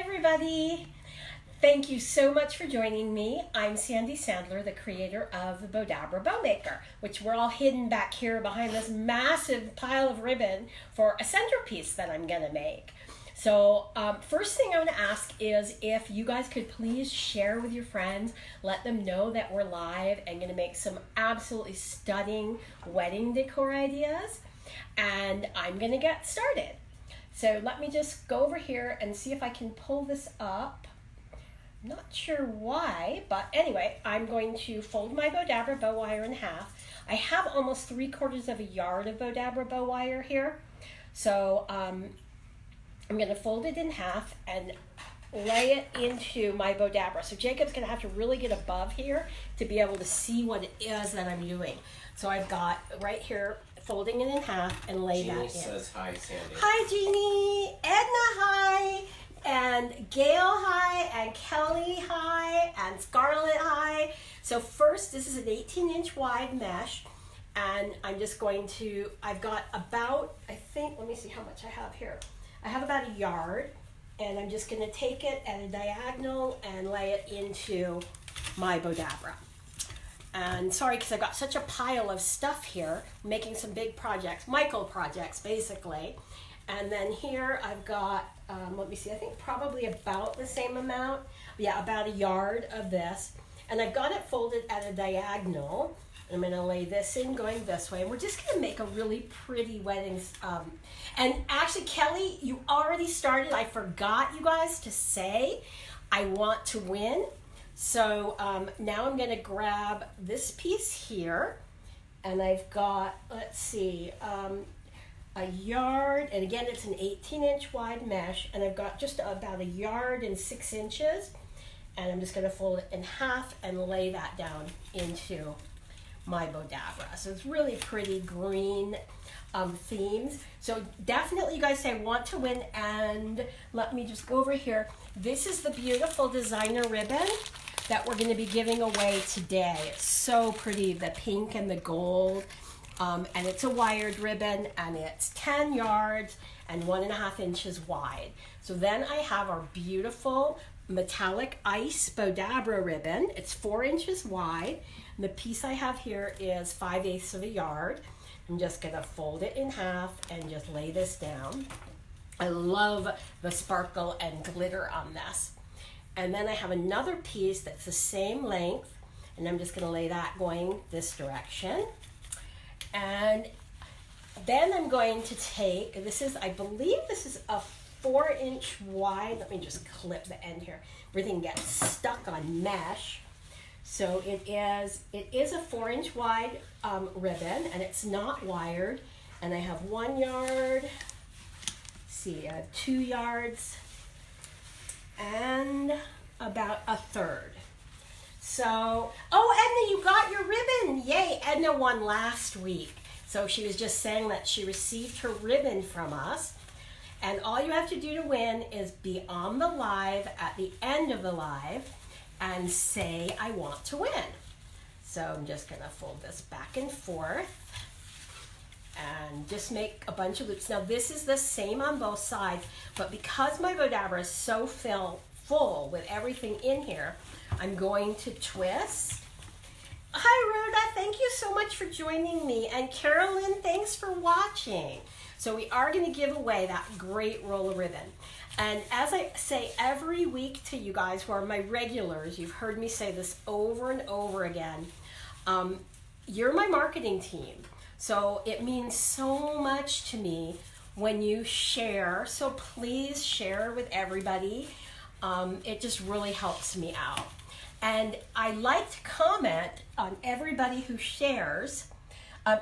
everybody. Thank you so much for joining me. I'm Sandy Sandler, the creator of the Bowdabra Bow Maker, which we're all hidden back here behind this massive pile of ribbon for a centerpiece that I'm gonna make. So first thing I want to ask is if you guys could please share with your friends, let them know that we're live and gonna make some absolutely stunning wedding decor ideas. And I'm gonna get started. So let me just go over here and see if I can pull this up. Not sure why, but anyway, I'm going to fold my Bowdabra bow wire in half. I have almost 3/4 of a yard of Bowdabra bow wire here. So I'm gonna fold it in half and lay it into my Bowdabra. So Jacob's gonna have to really get above here to be able to see what it is that I'm doing. So I've got right here, folding it in half and lay that in. Jeannie says hi, Sandy. Hi, Jeannie. Edna, hi. And Gail, hi. And Kelly, hi. And Scarlett, hi. So first, this is an 18-inch wide mesh. And I'm just going to, I've got about, I think, let me see how much I have here. I have about a yard. And I'm just going to take it at a diagonal and lay it into my Bowdabra. And sorry, because I've got such a pile of stuff here, making some big projects, micro projects, basically. And then here I've got, let me see, I think probably about the same amount. Yeah, about a yard of this. And I've got it folded at a diagonal. I'm going to lay this in going this way. And we're just going to make a really pretty wedding. And actually, Kelly, you already started. I forgot, you guys, to say I want to win. So now I'm going to grab this piece here, and I've got, let's see, a yard, and again it's an 18-inch wide mesh, and I've got just about a yard and 6 inches, and I'm just going to fold it in half and lay that down into my Bowdabra. So it's really pretty green themes. So definitely, you guys say want to win, and let me just go over here. This is the beautiful designer ribbon that we're going to be giving away today. It's so pretty, the pink and the gold, and it's a wired ribbon, and it's 10 yards and 1.5 inches wide. So then I have our beautiful metallic ice Bowdabra ribbon. It's 4 inches wide, and the piece I have here is 5/8 of a yard. I'm just going to fold it in half and just lay this down. I love the sparkle and glitter on this. And then I have another piece that's the same length, and I'm just going to lay that going this direction. And then I'm going to take, this is, I believe this is a 4-inch wide. Let me just clip the end here. Everything gets stuck on mesh. So it is a 4-inch wide ribbon, and it's not wired. And I have 1 yard, see, I have 2 yards, and about 1/3. So, oh, Edna, you got your ribbon. Yay, Edna won last week. So she was just saying that she received her ribbon from us. And all you have to do to win is be on the live at the end of the live and say, I want to win. So I'm just gonna fold this back and forth and just make a bunch of loops. Now this is the same on both sides, but because my Bowdabra is so full with everything in here, I'm going to twist. Hi Rhoda, thank you so much for joining me. And Carolyn, thanks for watching. So we are going to give away that great roll of ribbon. And as I say every week to you guys who are my regulars, you've heard me say this over and over again, you're my marketing team. So it means so much to me when you share. So please share with everybody. It just really helps me out. And I like to comment on everybody who shares.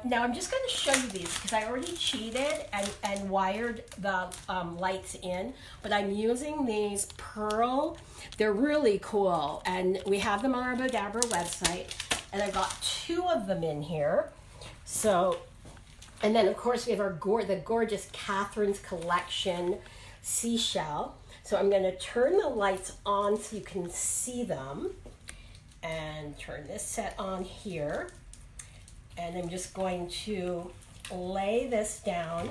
Now I'm just going to show you these because I already cheated and wired the lights in, but I'm using these pearl. They're really cool, and we have them on our Bowdabra website, and I got 2 of them in here. So, and then of course we have the gorgeous Catherine's Collection seashell. So I'm going to turn the lights on so you can see them, and turn this set on here. And I'm just going to lay this down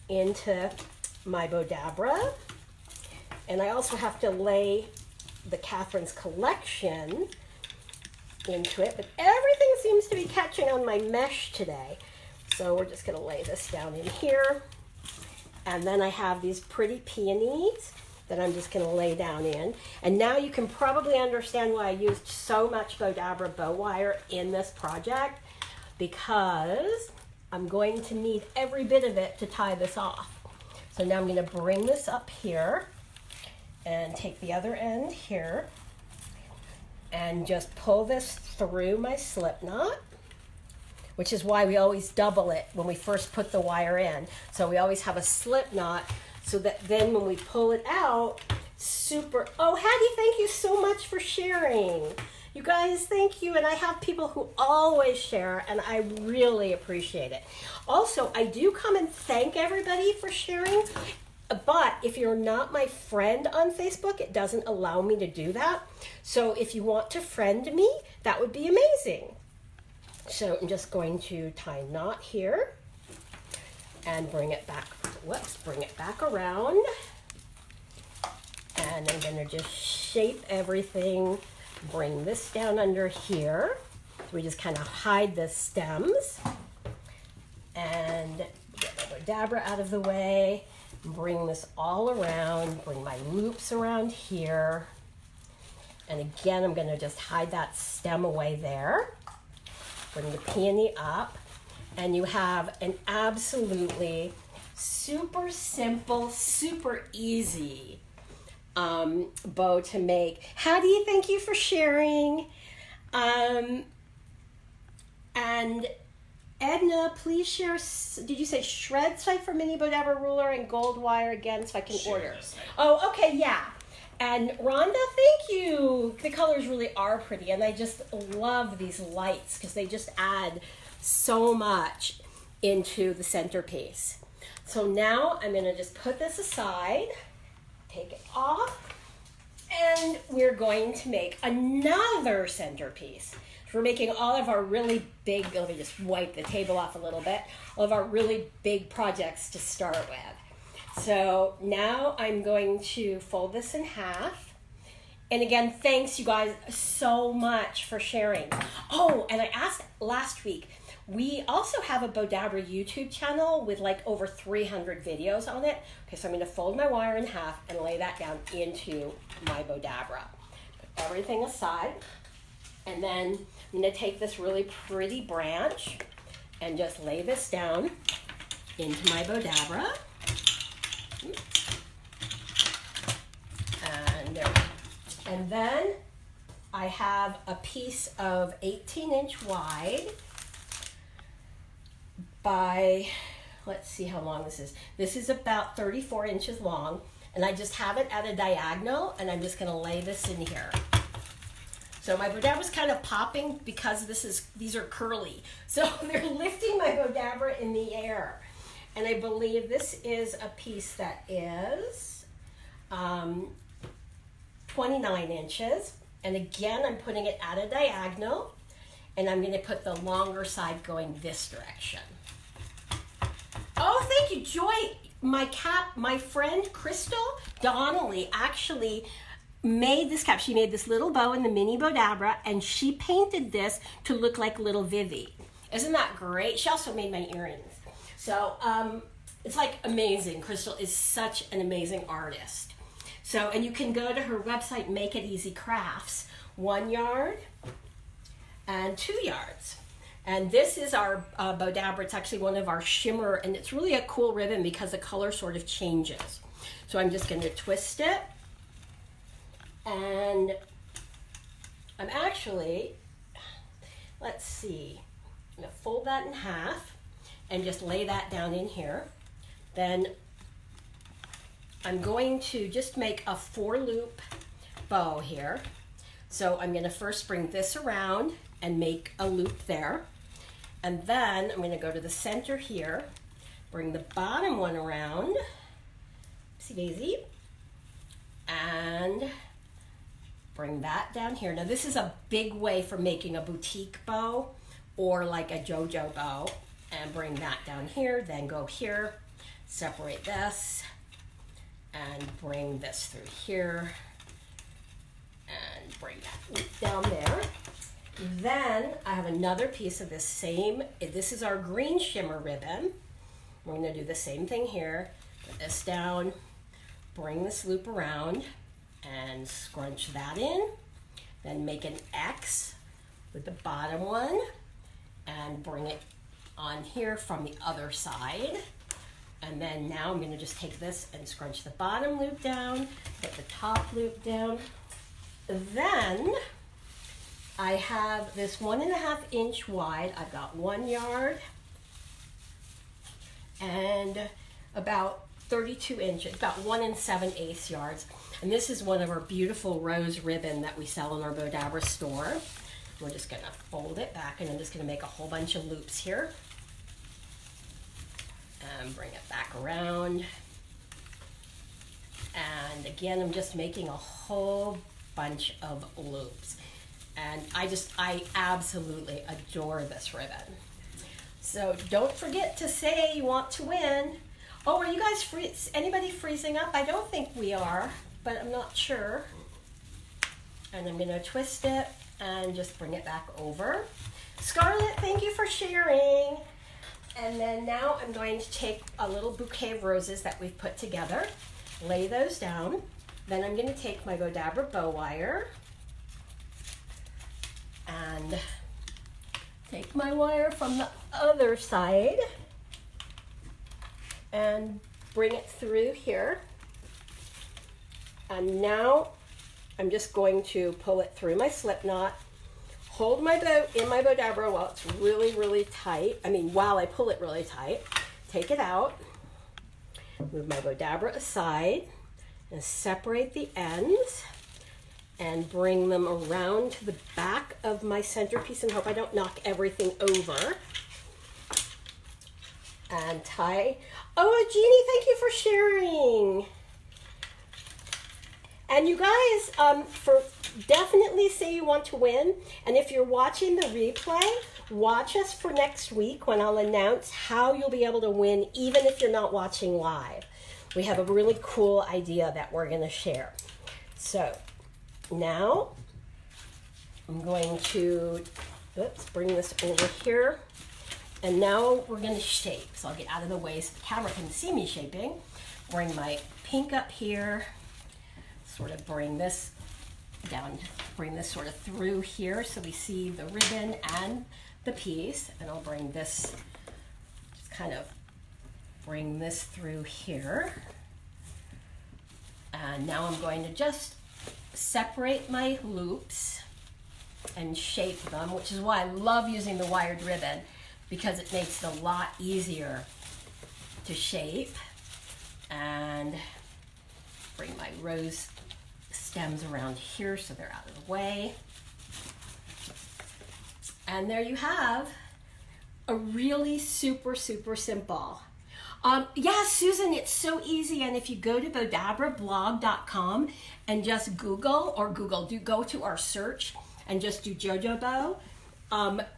into my Bowdabra. And I also have to lay the Catherine's collection into it, but everything seems to be catching on my mesh today. So we're just gonna lay this down in here. And then I have these pretty peonies that I'm just gonna lay down in. And now you can probably understand why I used so much Bowdabra bow wire in this project, because I'm going to need every bit of it to tie this off. So now I'm gonna bring this up here and take the other end here and just pull this through my slip knot, which is why we always double it when we first put the wire in. So we always have a slip knot so that then when we pull it out, super, oh, Hattie, thank you so much for sharing. You guys, thank you. And I have people who always share, and I really appreciate it. Also, I do come and thank everybody for sharing, but if you're not my friend on Facebook, it doesn't allow me to do that. So if you want to friend me, that would be amazing. So I'm just going to tie a knot here and bring it back, bring it back around. And I'm gonna just shape everything, bring this down under here. So we just kind of hide the stems and get the Bowdabra out of the way. Bring this all around, bring my loops around here. And again, I'm gonna just hide that stem away there. Bring the peony up, and you have an absolutely super simple, super easy bow to make. Hattie, thank you for sharing. And Edna, please share, did you say shred site for mini Bowdabra ruler and gold wire again so I can order? Oh, okay, yeah. And Rhonda, thank you. The colors really are pretty, and I just love these lights because they just add so much into the centerpiece. So now I'm gonna just put this aside, take it off, and we're going to make another centerpiece. We're making all of our really big, let me just wipe the table off a little bit, all of our really big projects to start with. So now I'm going to fold this in half. And again, thanks you guys so much for sharing. Oh, and I asked last week, we also have a Bowdabra YouTube channel with like over 300 videos on it. Okay, so I'm gonna fold my wire in half and lay that down into my Bowdabra. Put everything aside. And then I'm gonna take this really pretty branch and just lay this down into my Bowdabra. And there we go. And then I have a piece of 18-inch wide by, let's see how long this is. This is about 34 inches long, and I just have it at a diagonal, and I'm just gonna lay this in here. So my Bowdabra's kind of popping because these are curly. So they're lifting my Bowdabra in the air. And I believe this is a piece that is 29 inches. And again, I'm putting it at a diagonal, and I'm gonna put the longer side going this direction. Oh, thank you, Joy. My friend Crystal Donnelly actually made this cap. She made this little bow in the mini Bowdabra, and she painted this to look like little Vivi. Isn't that great? She also made my earrings. So it's like amazing. Crystal is such an amazing artist. So, and you can go to her website, Make It Easy Crafts, 1 yard and 2 yards. And this is our Bowdabra. It's actually one of our shimmer, and it's really a cool ribbon because the color sort of changes. So I'm just gonna twist it. And I'm actually, let's see, I'm gonna fold that in half and just lay that down in here. Then I'm going to just make a 4-loop bow here. So I'm gonna first bring this around and make a loop there. And then I'm gonna go to the center here, bring the bottom one around, oopsie daisy, and bring that down here. Now this is a big way for making a boutique bow or like a JoJo bow, and bring that down here, then go here, separate this, and bring this through here and bring that loop down there. Then I have another piece of this same, this is our green shimmer ribbon. We're going to do the same thing here. Put this down, bring this loop around and scrunch that in. Then make an X with the bottom one and bring it on here from the other side. And then now I'm going to just take this and scrunch the bottom loop down, put the top loop down. Then I have this 1.5 inch wide. I've got 1 yard and about 32 inches, about 1 7/8 yards. And this is one of our beautiful rose ribbon that we sell in our Bowdabra store. We're just gonna fold it back and I'm just gonna make a whole bunch of loops here. And bring it back around. And again, I'm just making a whole bunch of loops. And I absolutely adore this ribbon. So don't forget to say you want to win. Oh, are you guys anybody freezing up? I don't think we are, but I'm not sure. And I'm gonna twist it and just bring it back over. Scarlett, thank you for sharing. And then now I'm going to take a little bouquet of roses that we've put together, lay those down. Then I'm gonna take my Bowdabra bow wire and take my wire from the other side and bring it through here. And now I'm just going to pull it through my slip knot, hold my bow in my Bowdabra while it's really, really tight. While I pull it really tight, take it out, move my Bowdabra aside and separate the ends and bring them around to the back of my centerpiece and hope I don't knock everything over. And tie. Oh, Jeannie, thank you for sharing. And you guys, definitely say you want to win. And if you're watching the replay, watch us for next week when I'll announce how you'll be able to win even if you're not watching live. We have a really cool idea that we're going to share. So now I'm going to, bring this over here. And now we're going to shape. So I'll get out of the way so the camera can see me shaping. Bring my pink up here. Sort of bring this down, bring this sort of through here so we see the ribbon and the piece. And I'll bring this, just kind of bring this through here. And now I'm going to just separate my loops and shape them, which is why I love using the wired ribbon, because it makes it a lot easier to shape. And bring my rose stems around here so they're out of the way. And there you have a really super, super simple. Yeah, Susan, it's so easy. And if you go to bowdabrablog.com and just Google, go to our search and just do JoJo Bow,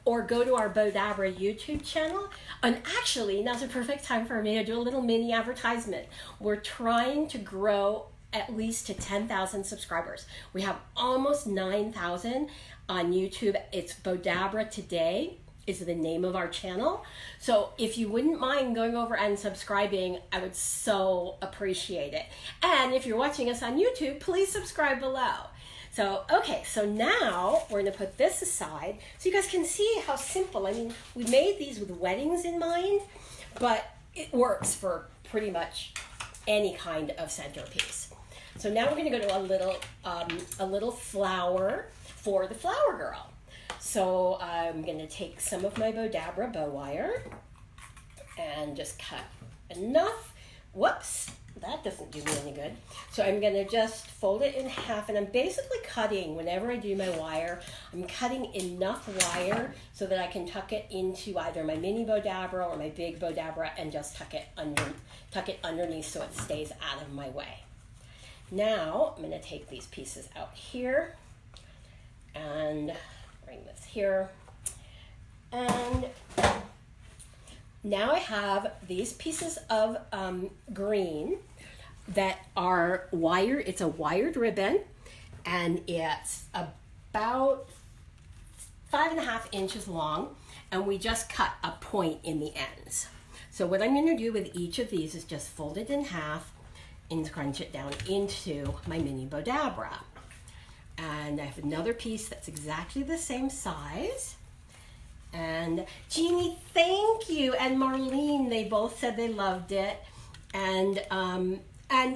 or go to our Bowdabra YouTube channel. And actually, now's a perfect time for me to do a little mini advertisement. We're trying to grow at least to 10,000 subscribers. We have almost 9,000 on YouTube. It's Bowdabra Today is the name of our channel. So if you wouldn't mind going over and subscribing, I would so appreciate it. And if you're watching us on YouTube, please subscribe below. So, okay, so now we're gonna put this aside so you guys can see how simple. We made these with weddings in mind, but it works for pretty much any kind of centerpiece. So now we're gonna go to a little flower for the flower girl. So I'm gonna take some of my Bowdabra bow wire and just cut enough. Whoops, that doesn't do me any good. So I'm gonna just fold it in half, and I'm basically cutting, whenever I do my wire, I'm cutting enough wire so that I can tuck it into either my mini Bowdabra or my big Bowdabra and just tuck it underneath so it stays out of my way. Now I'm gonna take these pieces out here and bring this here. And now I have these pieces of green. that are wire. It's a wired ribbon, and it's about 5.5 inches long, and we just cut a point in the ends. So what I'm going to do with each of these is just fold it in half and scrunch it down into my mini Bowdabra. And I have another piece that's exactly the same size. And Jeannie, thank you, and Marlene, they both said they loved it. And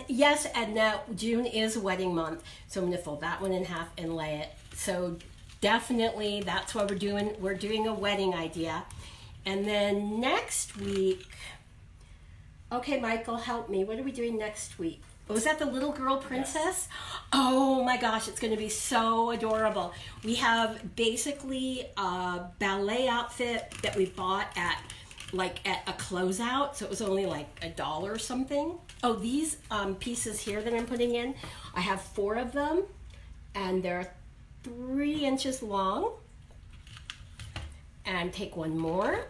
yes, and now June is wedding month, so I'm going to fold that one in half and lay it. So definitely, that's what we're doing. We're doing a wedding idea. And then next week, okay, Michael, help me. What are we doing next week? Was that the little girl princess? Yes. Oh my gosh, it's going to be so adorable. We have basically a ballet outfit that we bought at a closeout, so it was only like $1 or something. Oh, these pieces here that I'm putting in, I have 4 of them, and they're 3 inches long. And take one more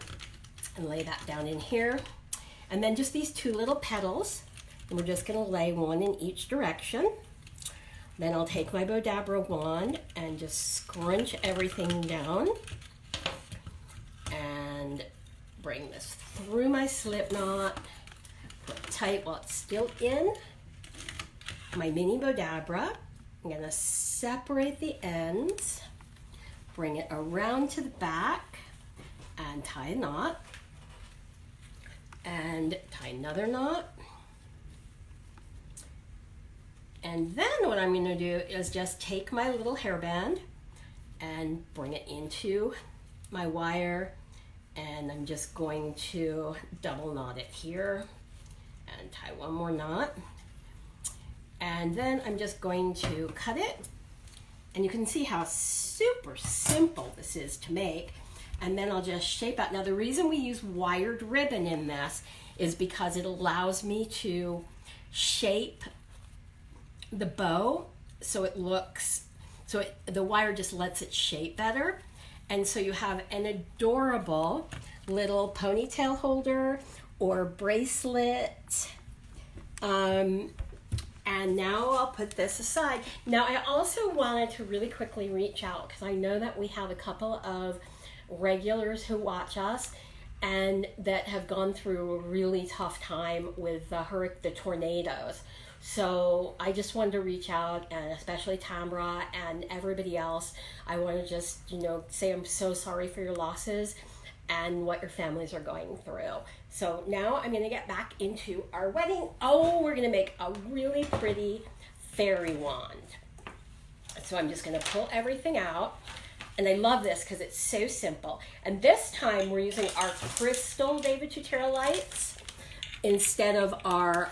and lay that down in here. And then just these 2 little petals. And we're just going to lay one in each direction. Then I'll take my Bowdabra wand and just scrunch everything down. And bring this through my slip knot. Put it tight while it's still in my mini Bowdabra. I'm going to separate the ends. Bring it around to the back and tie a knot. And tie another knot. And then what I'm going to do is just take my little hairband and bring it into my wire, and I'm just going to double knot it here and tie one more knot. And then I'm just going to cut it, and you can see how super simple this is to make. And then I'll just shape out. Now the reason we use wired ribbon in this is because it allows me to shape the bow so it looks, the wire just lets it shape better. And so you have an adorable little ponytail holder or bracelet. And now I'll put this aside. Now I also wanted to really quickly reach out because I know that we have a couple of regulars who watch us and that have gone through a really tough time with the tornadoes. So I just wanted to reach out, and especially Tamra and everybody else. I want to just, say I'm so sorry for your losses and what your families are going through. So now I'm going to get back into our wedding. Oh, we're going to make a really pretty fairy wand. So I'm just going to pull everything out. And I love this because it's so simple. And this time we're using our crystal David Tutera lights instead of our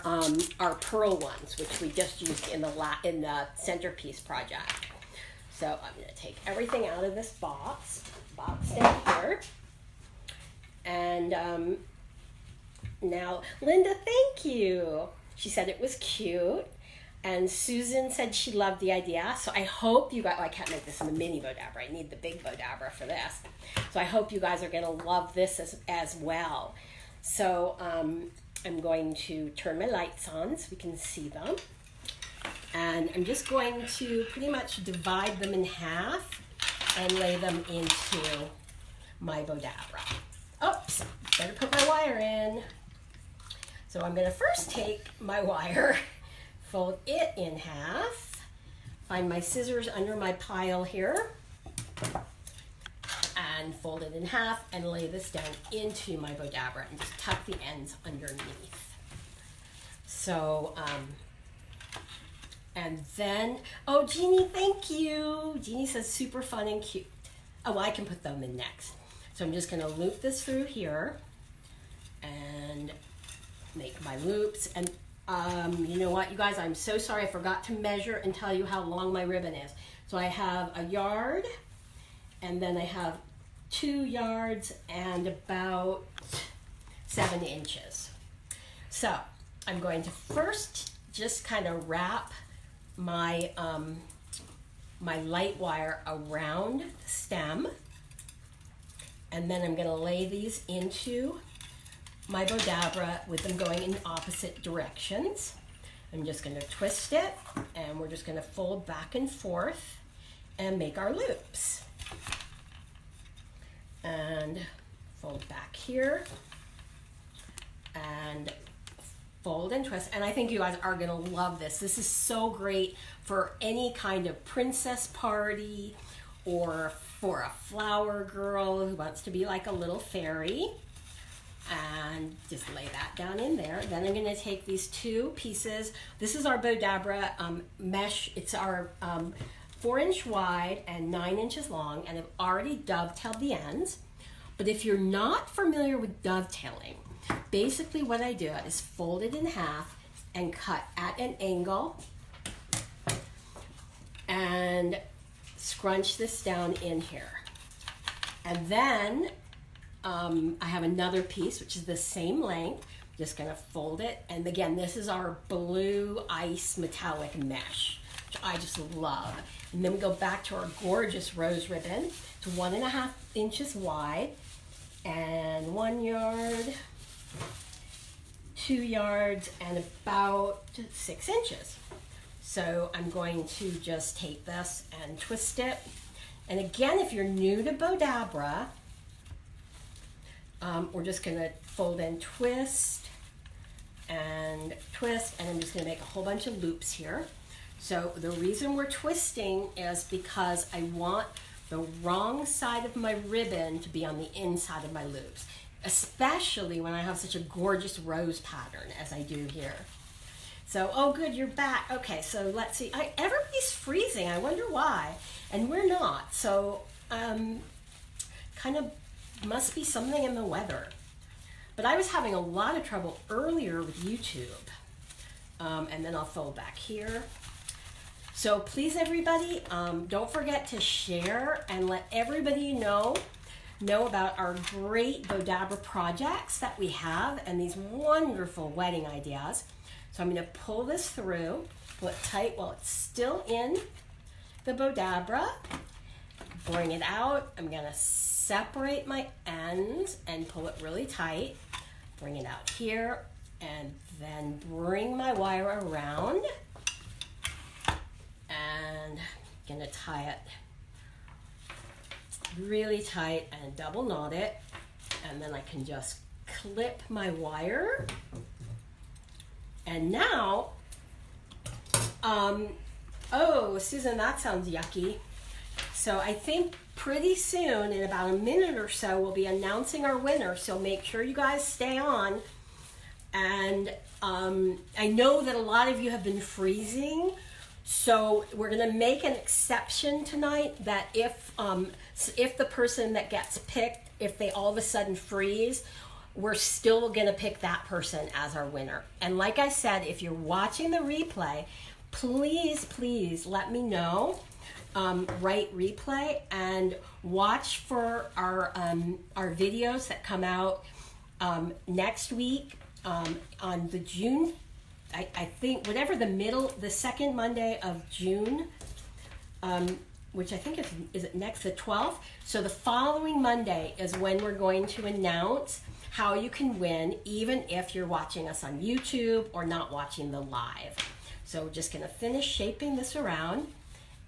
pearl ones, which we just used in the Centerpiece project. So I'm going to take everything out of this box down here. And now, Linda, thank you. She said it was cute. And Susan said she loved the idea. So I hope you guys, I can't make this in the mini Bowdabra. I need the big Bowdabra for this. So I hope you guys are going to love this as well. So I'm going to turn my lights on so we can see them. And I'm just going to pretty much divide them in half and lay them into my Bowdabra. Oops, better put my wire in. So I'm going to first take my wire, fold it in half, find my scissors under my pile here, and fold it in half and lay this down into my Bowdabra and just tuck the ends underneath. So, and then, oh, Jeannie, thank you. Jeannie says super fun and cute. Oh, well, I can put them in next. So I'm just going to loop this through here and make my loops. And you know what, you guys, I'm so sorry. I forgot to measure and tell you how long my ribbon is. So I have a yard, and then I have 2 yards and about 7 inches. So I'm going to first just kind of wrap my my light wire around the stem, and then I'm going to lay these into my Bowdabra with them going in opposite directions. I'm just going to twist it, and we're just going to fold back and forth and make our loops. And fold back here and fold and twist. And I think you guys are going to love this. This is so great for any kind of princess party or for a flower girl who wants to be like a little fairy. And just lay that down in there. Then I'm going to take these two pieces. This is our Bowdabra mesh. It's our 4-inch wide and 9 inches long, and I've already dovetailed the ends. But if you're not familiar with dovetailing, basically what I do is fold it in half and cut at an angle and scrunch this down in here. And then I have another piece which is the same length. I'm just gonna fold it, and again, this is our blue ice metallic mesh, which I just love. And then we go back to our gorgeous rose ribbon. It's 1.5 inches wide and 1 yard, 2 yards, and about 6 inches. So I'm going to just take this and twist it. And again, if you're new to Bowdabra, we're just going to fold and twist, and I'm just going to make a whole bunch of loops here. So the reason we're twisting is because I want the wrong side of my ribbon to be on the inside of my loops, especially when I have such a gorgeous rose pattern as I do here. So, oh good, you're back. Okay, so let's see. Everybody's freezing. I wonder why. And we're not. So, kind of must be something in the weather. But I was having a lot of trouble earlier with YouTube. And then I'll fold back here. So please, everybody, don't forget to share and let everybody know about our great Bowdabra projects that we have and these wonderful wedding ideas. So I'm going to pull this through, pull it tight while it's still in the Bowdabra, bring it out. I'm going to separate my ends and pull it really tight, bring it out here, and then bring my wire around, and I'm going to tie it really tight and double knot it, and then I can just clip my wire. And now, oh, Susan, that sounds yucky. So I think pretty soon, in about a minute or so, we'll be announcing our winner. So make sure you guys stay on. And I know that a lot of you have been freezing. So we're going to make an exception tonight that if the person that gets picked, if they all of a sudden freeze, we're still going to pick that person as our winner. And like I said, if you're watching the replay, please let me know. Write replay and watch for our videos that come out next week on the June, I think, whatever the second Monday of June, which I think is it next, the 12th? So the following Monday is when we're going to announce how you can win, even if you're watching us on YouTube or not watching the live. So we're just going to finish shaping this around.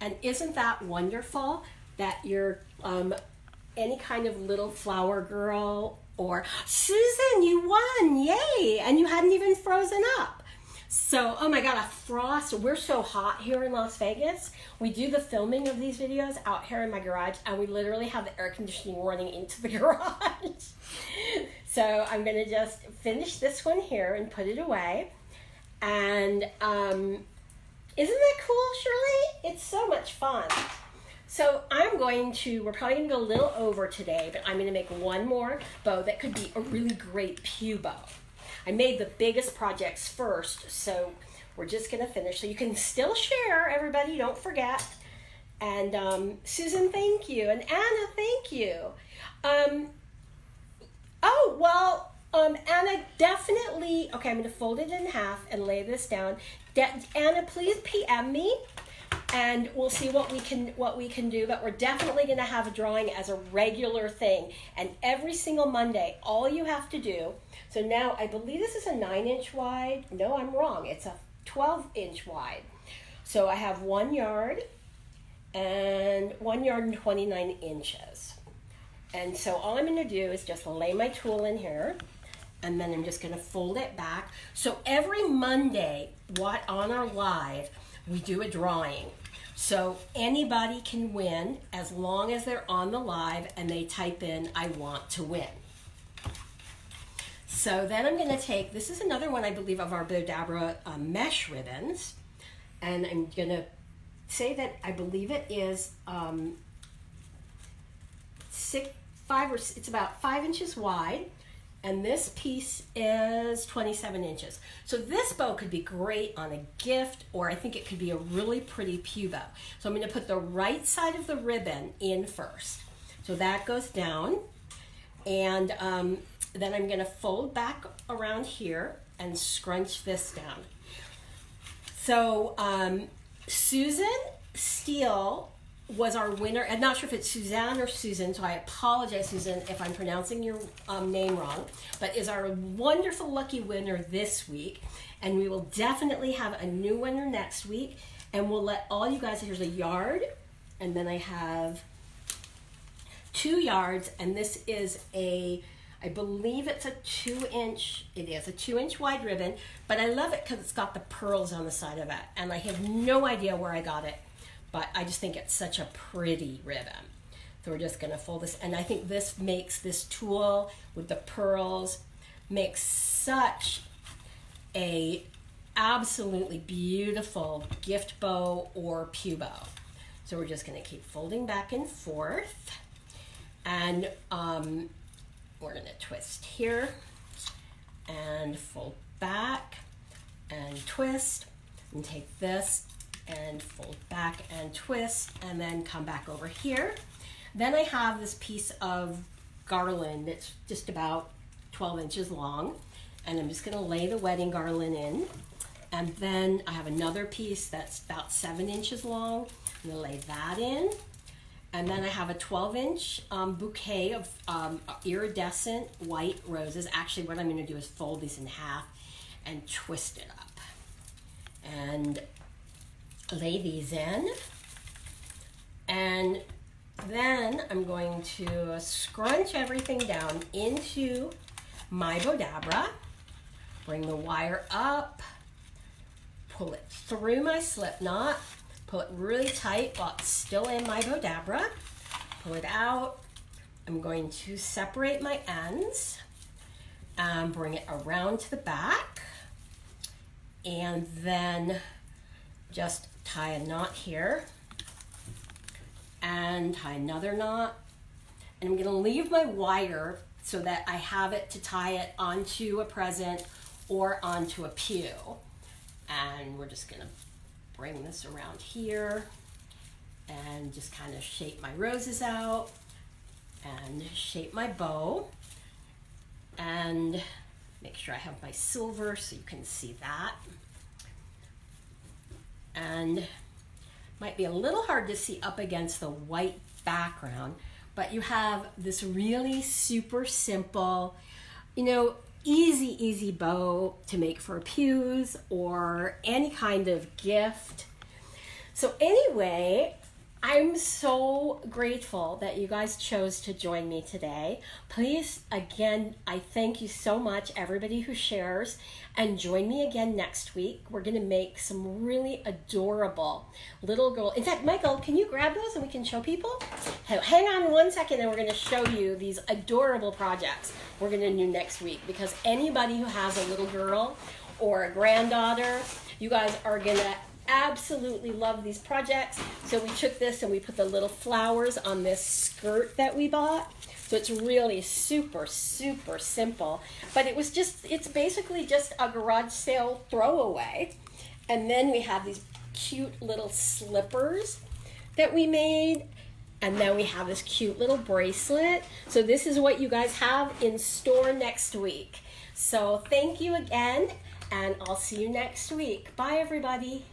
And isn't that wonderful that you're any kind of little flower girl, or Susan, you won, yay, and you hadn't even frozen up. So, oh my God, a frost. We're so hot here in Las Vegas. We do the filming of these videos out here in my garage, and we literally have the air conditioning running into the garage. So I'm going to just finish this one here and put it away. And isn't that cool, Shirley? It's so much fun. So we're probably going to go a little over today, but I'm going to make one more bow that could be a really great pew bow. I made the biggest projects first, so we're just going to finish. So you can still share, everybody, don't forget. And Susan, thank you. And Anna, thank you. Anna, definitely, okay, I'm going to fold it in half and lay this down. Anna, please PM me, and we'll see what we can do. But we're definitely going to have a drawing as a regular thing. And every single Monday, all you have to do, so now I believe this is a 9-inch wide. No, I'm wrong. It's a 12-inch wide. So I have 1 yard and 1 yard and 29 inches. And so all I'm gonna do is just lay my tool in here, and then I'm just gonna fold it back. So every Monday, on our live, we do a drawing. So anybody can win as long as they're on the live and they type in, I want to win. So then I'm gonna take, this is another one I believe of our Bowdabra mesh ribbons. And I'm gonna say that I believe it is it's about 5 inches wide, and this piece is 27 inches. So this bow could be great on a gift, or I think it could be a really pretty pew bow. So I'm gonna put the right side of the ribbon in first. So that goes down, and then I'm gonna fold back around here and scrunch this down. So Susan Steele was our winner. I'm not sure if it's Suzanne or Susan, so I apologize, Susan, if I'm pronouncing your name wrong, but is our wonderful lucky winner this week. And we will definitely have a new winner next week. And we'll let all you guys, here's a yard, and then I have 2 yards, and this is I believe it's a 2-inch, it is a 2-inch wide ribbon, but I love it because it's got the pearls on the side of it, and I have no idea where I got it, but I just think it's such a pretty ribbon. So we're just gonna fold this, and I think this makes this tool with the pearls, makes such a absolutely beautiful gift bow or pew bow. So we're just gonna keep folding back and forth, and we're gonna twist here and fold back and twist, and take this and fold back and twist, and then come back over here. Then I have this piece of garland that's just about 12 inches long, and I'm just gonna lay the wedding garland in. And then I have another piece that's about 7 inches long. I'm gonna lay that in. And then I have a 12-inch bouquet of iridescent white roses. Actually, what I'm gonna do is fold these in half and twist it up. And lay these in. And then I'm going to scrunch everything down into my Bowdabra. Bring the wire up, pull it through my slip knot, pull it really tight while it's still in my Bowdabra. Pull it out. I'm going to separate my ends and bring it around to the back, and then just tie a knot here and tie another knot. And I'm gonna leave my wire so that I have it to tie it onto a present or onto a pew. And we're just gonna bring this around here and just kind of shape my roses out and shape my bow, and make sure I have my silver so you can see that. And might be a little hard to see up against the white background, but you have this really super simple, easy bow to make for pews or any kind of gift. So anyway, I'm so grateful that you guys chose to join me today. Please, again, I thank you so much, everybody who shares, and join me again next week. We're gonna make some really adorable little girl. In fact, Michael, can you grab those and we can show people? Hang on 1 second and we're gonna show you these adorable projects we're gonna do next week, because anybody who has a little girl or a granddaughter, you guys are gonna absolutely love these projects. So we took this and we put the little flowers on this skirt that we bought. So it's really super simple, but it's basically just a garage sale throwaway. And then we have these cute little slippers that we made, and then we have this cute little bracelet. So this is what you guys have in store next week. So thank you again, and I'll see you next week. Bye, everybody.